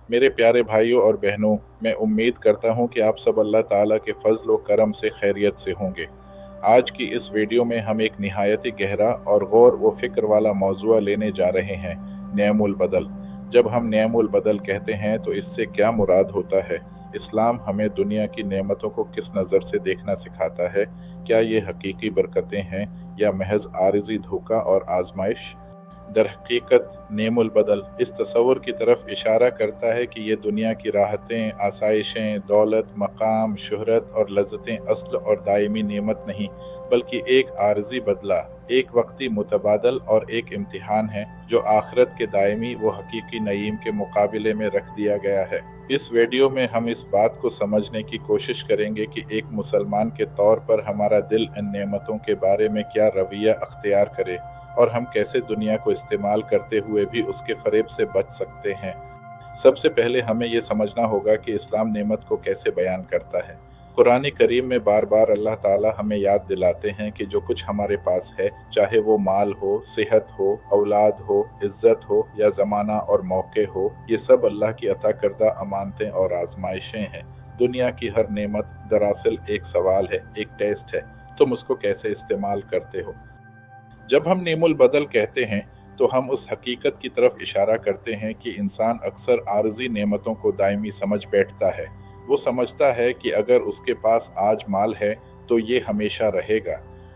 मेरे प्यारे भाइयों और बहनों, मैं उम्मीद करता हूँ कि आप सब अल्लाह ताला के फज़ल व करम से खैरियत से होंगे। आज की इस वीडियो में हम एक निहायत ही गहरा और गौर व फ़िक्र वाला मौज़ूआ लेने जा रहे हैं, नेमुल बदल। जब हम नेमुल बदल कहते हैं तो इससे क्या मुराद होता है? इस्लाम हमें दुनिया की नेमतों को किस नज़र से देखना सिखाता है? क्या ये हकीकी बरकतें हैं या महज़ आरिज़ी धोखा और आज़माइश? दरहकीकत नेमुल बदल इस तस्वुर की तरफ इशारा करता है कि ये दुनिया की राहतें, आसाइशें, दौलत, मकाम, शोहरत और लज़्ज़तें असल और दायमी नेमत नहीं, बल्कि एक आर्ज़ी बदला, एक वक्ती मुतबादल और एक इम्तिहान है जो आखिरत के दायमी व हकीकी नईम के मुकाबले में रख दिया गया है। इस वीडियो में हम इस बात को समझने की कोशिश करेंगे कि एक मुसलमान के तौर पर हमारा दिल इन नेमतों के बारे में क्या रवैया अख्तियार करे और हम कैसे दुनिया को इस्तेमाल करते हुए भी उसके फ़रेब से बच सकते हैं। सबसे पहले हमें ये समझना होगा कि इस्लाम नेमत को कैसे बयान करता है। कुरान करीम में बार बार अल्लाह ताला हमें याद दिलाते हैं कि जो कुछ हमारे पास है, चाहे वो माल हो, सेहत हो, औलाद हो, इज़्ज़त हो या ज़माना और मौके हो, ये सब अल्लाह की अता करदा अमानतें और आजमाइशें हैं। दुनिया की हर नेमत दरअसल एक सवाल है, एक टेस्ट है, तुम उसको कैसे इस्तेमाल करते हो। जब हम नेमुल बदल कहते हैं तो हम उस हकीकत की तरफ इशारा करते हैं कि इंसान अक्सर आर्जी नेमतों को दायमी समझ बैठता है। वो समझता है कि अगर उसके पास आज माल है तो ये हमेशा रहेगा,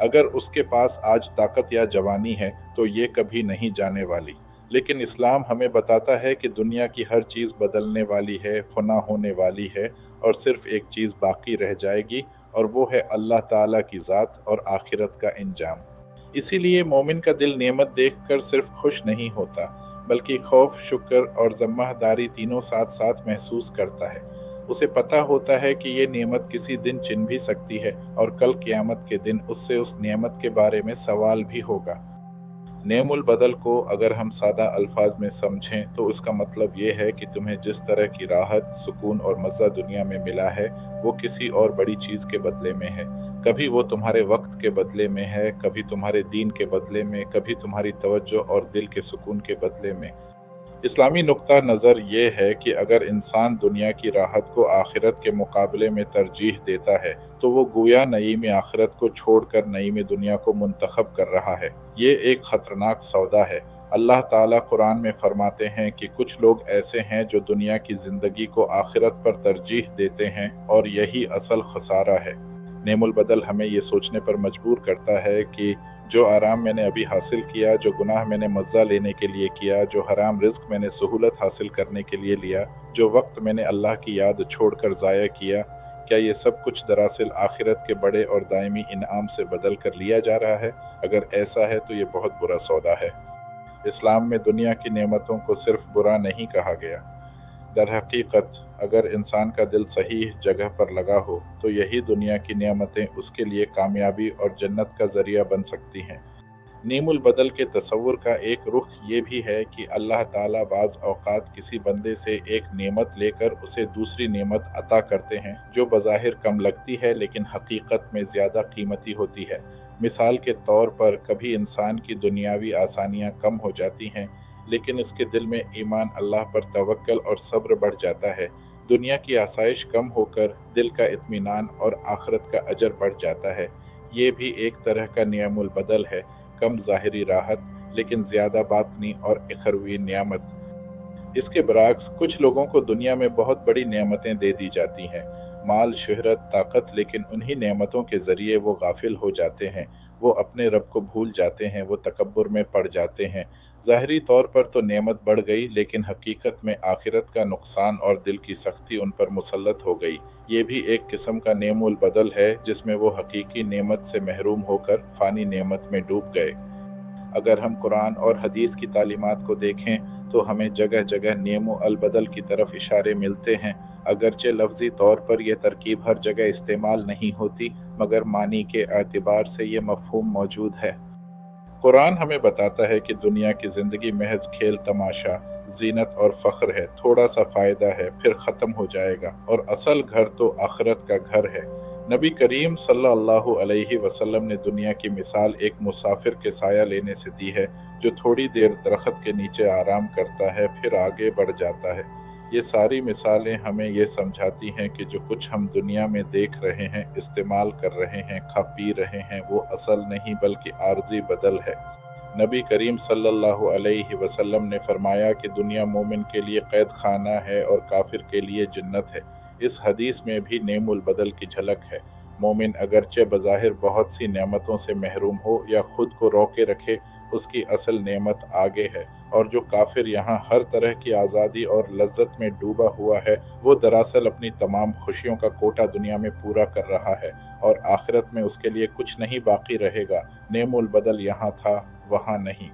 अगर उसके पास आज ताकत या जवानी है तो ये कभी नहीं जाने वाली। लेकिन इस्लाम हमें बताता है कि दुनिया की हर चीज़ बदलने वाली है, फना होने वाली है, और सिर्फ एक चीज़ बाकी रह जाएगी, और वो है अल्लाह ताला की ज़ात और आखिरत का इंजाम। इसीलिए मोमिन का दिल नेमत देखकर सिर्फ खुश नहीं होता, बल्कि खौफ, शुक्र और ज़िम्मेदारी तीनों साथ साथ महसूस करता है। उसे पता होता है कि ये नेमत किसी दिन छिन भी सकती है और कल क़यामत के दिन उससे उस नेमत के बारे में सवाल भी होगा। नेमुल बदल को अगर हम सादा अल्फाज में समझें तो इसका मतलब ये है कि तुम्हें जिस तरह की राहत, सुकून और मज़ा दुनिया में मिला है, वो किसी और बड़ी चीज़ के बदले में है। कभी वो तुम्हारे वक्त के बदले में है, कभी तुम्हारे दीन के बदले में, कभी तुम्हारी तवज्जो और दिल के सुकून के बदले में। इस्लामी नुक्ता नज़र ये है कि अगर इंसान दुनिया की राहत को आखिरत के मुकाबले में तरजीह देता है तो वो गोया नईम आखिरत को छोड़कर नईम दुनिया को मुंतखब कर रहा है। ये एक ख़तरनाक सौदा है। अल्लाह ताला कुरान में फरमाते हैं कि कुछ लोग ऐसे हैं जो दुनिया की ज़िंदगी को आखिरत पर तरजीह देते हैं और यही असल खसारा है। नेमुल बदल हमें ये सोचने पर मजबूर करता है कि जो आराम मैंने अभी हासिल किया, जो गुनाह मैंने मज़ा लेने के लिए किया, जो हराम रिज़्क मैंने सहूलत हासिल करने के लिए लिया, जो वक्त मैंने अल्लाह की याद छोड़कर ज़ाया किया, क्या ये सब कुछ दरअसल आखिरत के बड़े और दायमी इनाम से बदल कर लिया जा रहा है? अगर ऐसा है तो ये बहुत बुरा सौदा है। इस्लाम में दुनिया की नेमतों को सिर्फ बुरा नहीं कहा गया। दरहकीकत अगर इंसान का दिल सही जगह पर लगा हो तो यही दुनिया की नेमतें उसके लिए कामयाबी और जन्नत का ज़रिया बन सकती हैं। नेमुल बदल के तसव्वुर का एक रुख ये भी है कि अल्लाह ताला बाज़ औक़ात किसी बंदे से एक नेमत लेकर उसे दूसरी नेमत अता करते हैं जो बज़ाहिर कम लगती है लेकिन हकीकत में ज़्यादा कीमती होती है। मिसाल के तौर पर कभी इंसान की दुनियावी आसानियाँ कम हो जाती हैं, लेकिन उसके दिल में ईमान, अल्लाह पर तवक्ल और सब्र बढ़ जाता है। दुनिया की आसाइश कम होकर दिल का इत्मीनान और आखिरत का अजर बढ़ जाता है। ये भी एक तरह का नियमुल बदल है, कम ज़ाहिरी राहत लेकिन ज़्यादा बातनी और इखरवी नियामत। इसके बरअक्स कुछ लोगों को दुनिया में बहुत बड़ी नेमतें दे दी जाती हैं, माल, शोहरत, ताकत, लेकिन उन्हीं नेमतों के ज़रिए वो गाफिल हो जाते हैं, वो अपने रब को भूल जाते हैं, वो तकब्बुर में पड़ जाते हैं। ज़ाहिरी तौर पर तो नेमत बढ़ गई, लेकिन हकीकत में आखिरत का नुकसान और दिल की सख्ती उन पर मुसल्लत हो गई। ये भी एक किस्म का नेमुल बदल है जिसमें वो हकीकी नेमत से महरूम होकर फ़ानी नेमत में डूब गए। अगर हम कुरान और हदीस की तालीमात को देखें तो हमें जगह जगह नेमो अल बदल की तरफ इशारे मिलते हैं। अगरचे लफ्ज़ी तौर पर यह तरकीब हर जगह इस्तेमाल नहीं होती, मगर मानी के एतबार से ये मफ़हूम मौजूद है। कुरान हमें बताता है कि दुनिया की ज़िंदगी महज खेल तमाशा, ज़ीनत और फ़ख्र है, थोड़ा सा फ़ायदा है, फिर ख़त्म हो जाएगा, और असल घर तो आखिरत का घर है। नबी करीम सल्लल्लाहु अलैहि वसल्लम ने दुनिया की मिसाल एक मुसाफिर के साया लेने से दी है, जो थोड़ी देर दरख्त के नीचे आराम करता है, फिर आगे बढ़ जाता है। یہ ساری مثالیں ہمیں یہ سمجھاتی ہیں کہ جو کچھ ہم دنیا میں دیکھ رہے ہیں، استعمال کر رہے ہیں، کھا پی رہے ہیں، وہ اصل نہیں بلکہ عارضی بدل ہے۔ نبی کریم صلی اللہ علیہ وسلم نے فرمایا کہ دنیا مومن کے لیے قید خانہ ہے اور کافر کے لیے جنت ہے۔ اس حدیث میں بھی نعم البدل کی جھلک ہے۔ مومن اگرچہ بظاہر بہت سی نعمتوں سے محروم ہو یا خود کو روکے رکھے، اس کی اصل نعمت آگے ہے، اور جو کافر یہاں ہر طرح کی آزادی اور لذت میں ڈوبا ہوا ہے، وہ دراصل اپنی تمام خوشیوں کا کوٹہ دنیا میں پورا کر رہا ہے، اور آخرت میں اس کے لیے کچھ نہیں باقی رہے گا۔ نعم البدل یہاں تھا، وہاں نہیں۔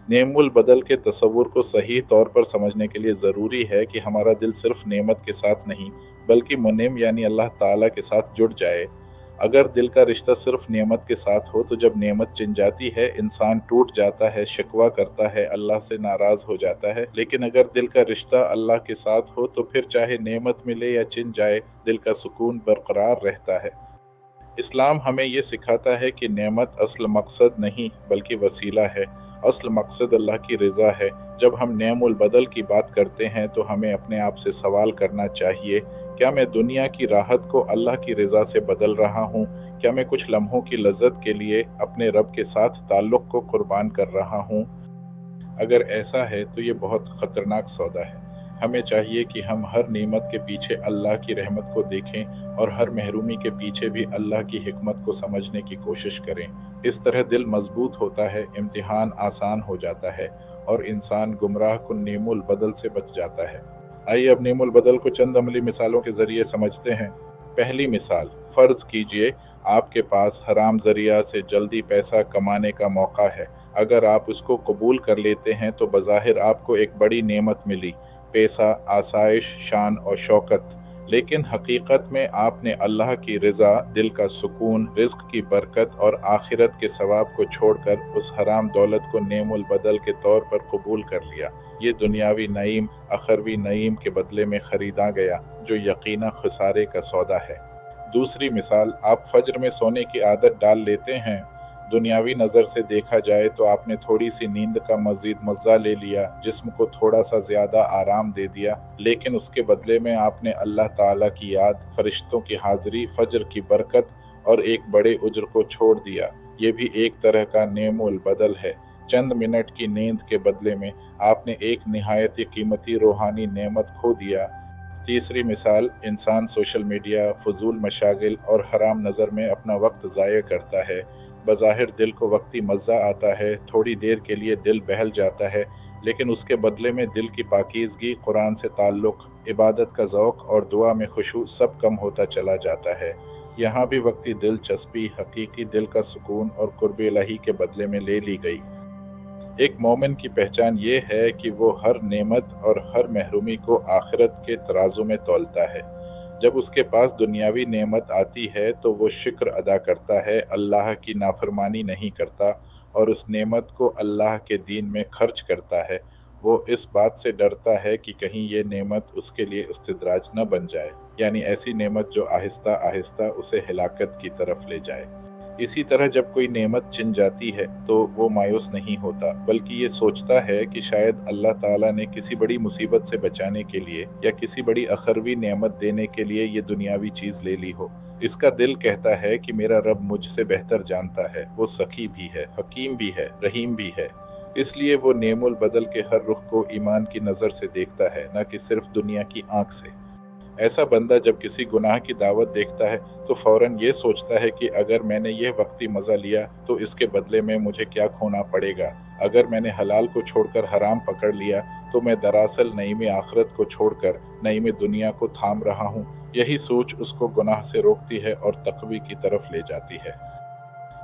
نعم البدل کے تصور کو صحیح طور پر سمجھنے کے لیے ضروری ہے کہ ہمارا دل صرف نعمت کے ساتھ نہیں بلکہ منعم یعنی اللہ تعالیٰ کے ساتھ جڑ جائے۔ اگر دل کا رشتہ صرف نعمت کے ساتھ ہو تو جب نعمت چن جاتی ہے انسان ٹوٹ جاتا ہے، شکوہ کرتا ہے، اللہ سے ناراض ہو جاتا ہے، لیکن اگر دل کا رشتہ اللہ کے ساتھ ہو تو پھر چاہے نعمت ملے یا چن جائے، دل کا سکون برقرار رہتا ہے۔ اسلام ہمیں یہ سکھاتا ہے کہ نعمت اصل مقصد نہیں بلکہ وسیلہ ہے۔ اصل مقصد اللہ کی رضا ہے۔ جب ہم نعم البدل کی بات کرتے ہیں تو ہمیں اپنے آپ سے سوال کرنا چاہیے، کیا میں دنیا کی راحت کو اللہ کی رضا سے بدل رہا ہوں؟ کیا میں کچھ لمحوں کی لذت کے لیے اپنے رب کے ساتھ تعلق کو قربان کر رہا ہوں؟ اگر ایسا ہے تو یہ بہت خطرناک سودا ہے۔ ہمیں چاہیے کہ ہم ہر نعمت کے پیچھے اللہ کی رحمت کو دیکھیں اور ہر محرومی کے پیچھے بھی اللہ کی حکمت کو سمجھنے کی کوشش کریں۔ اس طرح دل مضبوط ہوتا ہے، امتحان آسان ہو جاتا ہے اور انسان گمراہ کن نعم البدل سے بچ جاتا ہے۔ آئیے اب نعم البدل کو چند عملی مثالوں کے ذریعے سمجھتے ہیں۔ پہلی مثال، فرض کیجئے آپ کے پاس حرام ذریعہ سے جلدی پیسہ کمانے کا موقع ہے۔ اگر آپ اس کو قبول کر لیتے ہیں تو بظاہر آپ کو ایک بڑی نعمت ملی، پیسہ، آسائش، شان اور شوکت۔ لیکن حقیقت میں آپ نے اللہ کی رضا، دل کا سکون، رزق کی برکت اور آخرت کے ثواب کو چھوڑ کر اس حرام دولت کو نعم البدل کے طور پر قبول کر لیا۔ یہ دنیاوی نعیم اخروی نعیم کے بدلے میں خریدا گیا، جو یقینا خسارے کا سودا ہے۔ دوسری مثال، آپ فجر میں سونے کی عادت ڈال لیتے ہیں۔ دنیاوی نظر سے دیکھا جائے تو آپ نے تھوڑی سی نیند کا مزید مزہ لے لیا، جسم کو تھوڑا سا زیادہ آرام دے دیا، لیکن اس کے بدلے میں آپ نے اللہ تعالیٰ کی یاد، فرشتوں کی حاضری، فجر کی برکت اور ایک بڑے اجر کو چھوڑ دیا۔ یہ بھی ایک طرح کا نعم البدل ہے۔ چند منٹ کی نیند کے بدلے میں آپ نے ایک نہایت قیمتی روحانی نعمت کھو دیا۔ تیسری مثال، انسان سوشل میڈیا، فضول مشاغل اور حرام نظر میں اپنا وقت ضائع کرتا ہے۔ بظاہر دل کو وقتی مزہ آتا ہے، تھوڑی دیر کے لیے دل بہل جاتا ہے، لیکن اس کے بدلے میں دل کی پاکیزگی، قرآن سے تعلق، عبادت کا ذوق اور دعا میں خشوع سب کم ہوتا چلا جاتا ہے۔ یہاں بھی وقتی دلچسپی حقیقی دل کا سکون اور قرب الہی کے بدلے میں لے لی گئی۔ ایک مومن کی پہچان یہ ہے کہ وہ ہر نعمت اور ہر محرومی کو آخرت کے ترازو میں تولتا ہے۔ جب اس کے پاس دنیاوی نعمت آتی ہے تو وہ شکر ادا کرتا ہے، اللہ کی نافرمانی نہیں کرتا اور اس نعمت کو اللہ کے دین میں خرچ کرتا ہے۔ وہ اس بات سے ڈرتا ہے کہ کہیں یہ نعمت اس کے لیے استدراج نہ بن جائے، یعنی ایسی نعمت جو آہستہ آہستہ اسے ہلاکت کی طرف لے جائے۔ اسی طرح جب کوئی نعمت چن جاتی ہے تو وہ مایوس نہیں ہوتا، بلکہ یہ سوچتا ہے کہ شاید اللہ تعالیٰ نے کسی بڑی مصیبت سے بچانے کے لیے یا کسی بڑی اخروی نعمت دینے کے لیے یہ دنیاوی چیز لے لی ہو۔ اس کا دل کہتا ہے کہ میرا رب مجھ سے بہتر جانتا ہے، وہ سخی بھی ہے، حکیم بھی ہے، رحیم بھی ہے۔ اس لیے وہ نعم البدل کے ہر رخ کو ایمان کی نظر سے دیکھتا ہے، نہ کہ صرف دنیا کی آنکھ سے۔ ایسا بندہ جب کسی گناہ کی دعوت دیکھتا ہے تو فوراً یہ سوچتا ہے کہ اگر میں نے یہ وقتی مزہ لیا تو اس کے بدلے میں مجھے کیا کھونا پڑے گا۔ اگر میں نے حلال کو چھوڑ کر حرام پکڑ لیا تو میں دراصل نعیم آخرت کو چھوڑ کر نعیم دنیا کو تھام رہا ہوں۔ یہی سوچ اس کو گناہ سے روکتی ہے اور تقوی کی طرف لے جاتی ہے۔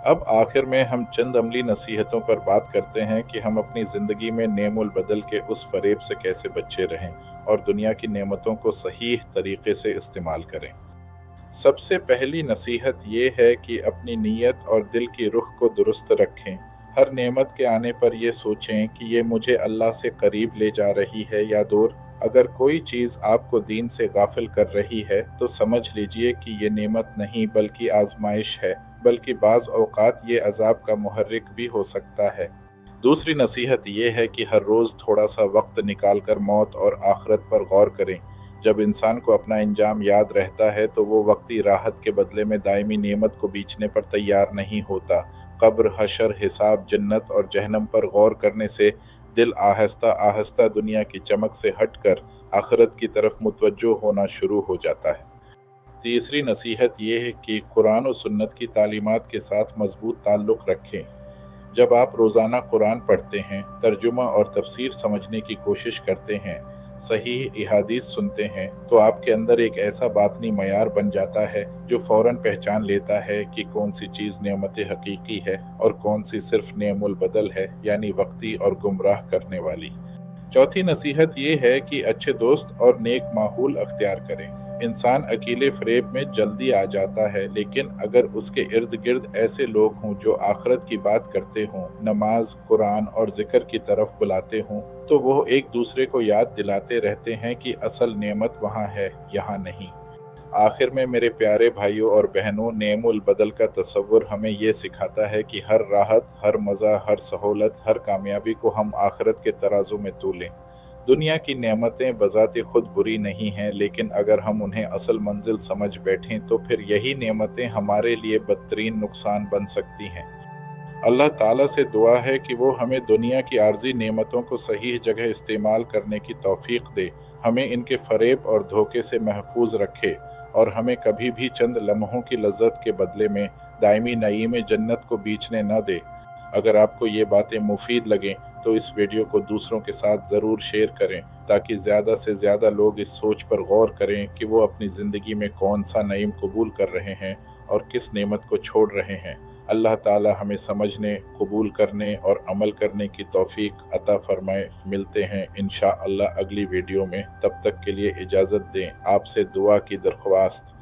اب آخر میں ہم چند عملی نصیحتوں پر بات کرتے ہیں کہ ہم اپنی زندگی میں نعم البدل کے اس فریب سے کیسے بچے رہیں اور دنیا کی نعمتوں کو صحیح طریقے سے استعمال کریں۔ سب سے پہلی نصیحت یہ ہے کہ اپنی نیت اور دل کی رخ کو درست رکھیں۔ ہر نعمت کے آنے پر یہ سوچیں کہ یہ مجھے اللہ سے قریب لے جا رہی ہے یا دور۔ اگر کوئی چیز آپ کو دین سے غافل کر رہی ہے تو سمجھ لیجئے کہ یہ نعمت نہیں بلکہ آزمائش ہے، بلکہ بعض اوقات یہ عذاب کا محرک بھی ہو سکتا ہے۔ दूसरी नसीहत ये है कि हर रोज़ थोड़ा सा वक्त निकाल कर मौत और आखिरत पर गौर करें। जब इंसान को अपना अंजाम याद रहता है तो वो वक्ती राहत के बदले में दायमी नेमत को बेचने पर तैयार नहीं होता। कब्र, हशर, हिसाब, जन्नत और जहन्नम पर गौर करने से दिल आहिस्ता आहिस्ता दुनिया की चमक से हटकर आखिरत की तरफ मुतवज्जो होना शुरू हो जाता है। तीसरी नसीहत ये है कि कुरान और सुन्नत की तालीमात के साथ मजबूत ताल्लुक़ रखें। जब आप रोज़ाना कुरान पढ़ते हैं, तर्जुमा और तफसीर समझने की कोशिश करते हैं, सही अहादीस सुनते हैं, तो आपके अंदर एक ऐसा बातनी मयार बन जाता है जो फ़ौरन पहचान लेता है कि कौन सी चीज़ नेमत हकीकी है और कौन सी सिर्फ नेमुल बदल है, यानी वक्ती और गुमराह करने वाली। चौथी नसीहत ये है कि अच्छे दोस्त और नेक माहौल अख्तियार करें। इंसान अकेले फ़रेब में जल्दी आ जाता है, लेकिन अगर उसके इर्द गिर्द ऐसे लोग हों जो आखिरत की बात करते हों, नमाज, कुरान और ज़िक्र की तरफ बुलाते हों, तो वो एक दूसरे को याद दिलाते रहते हैं कि असल नेमत वहाँ है, यहाँ नहीं। आखिर में मेरे प्यारे भाइयों और बहनों, नेमुल बदल का तसव्वुर हमें ये सिखाता है कि हर राहत, हर मज़ा, हर सहूलत, हर कामयाबी को हम आखिरत के तराजू में तोलें। दुनिया की नेमतें बज़ाते खुद बुरी नहीं हैं, लेकिन अगर हम उन्हें असल मंजिल समझ बैठें तो फिर यही नेमतें हमारे लिए बदतरीन नुकसान बन सकती हैं। अल्लाह ताला से दुआ है कि वो हमें दुनिया की आर्जी नेमतों को सही जगह इस्तेमाल करने की तौफीक दे, हमें इनके फ़रेब और धोखे से महफूज रखे और हमें कभी भी चंद लम्हों की लज्जत के बदले में दायमी नईम जन्नत को बीचने न दे। अगर आपको ये बातें मुफीद लगें तो इस वीडियो को दूसरों के साथ ज़रूर शेयर करें, ताकि ज़्यादा से ज़्यादा लोग इस सोच पर गौर करें कि वो अपनी ज़िंदगी में कौन सा नईम कबूल कर रहे हैं और किस नेमत को छोड़ रहे हैं। अल्लाह ताला हमें समझने, कबूल करने और अमल करने की तौफीक अता फरमाए। मिलते हैं इंशाअल्लाह अगली वीडियो में। तब तक के लिए इजाज़त दें। आपसे दुआ की दरख्वास्त।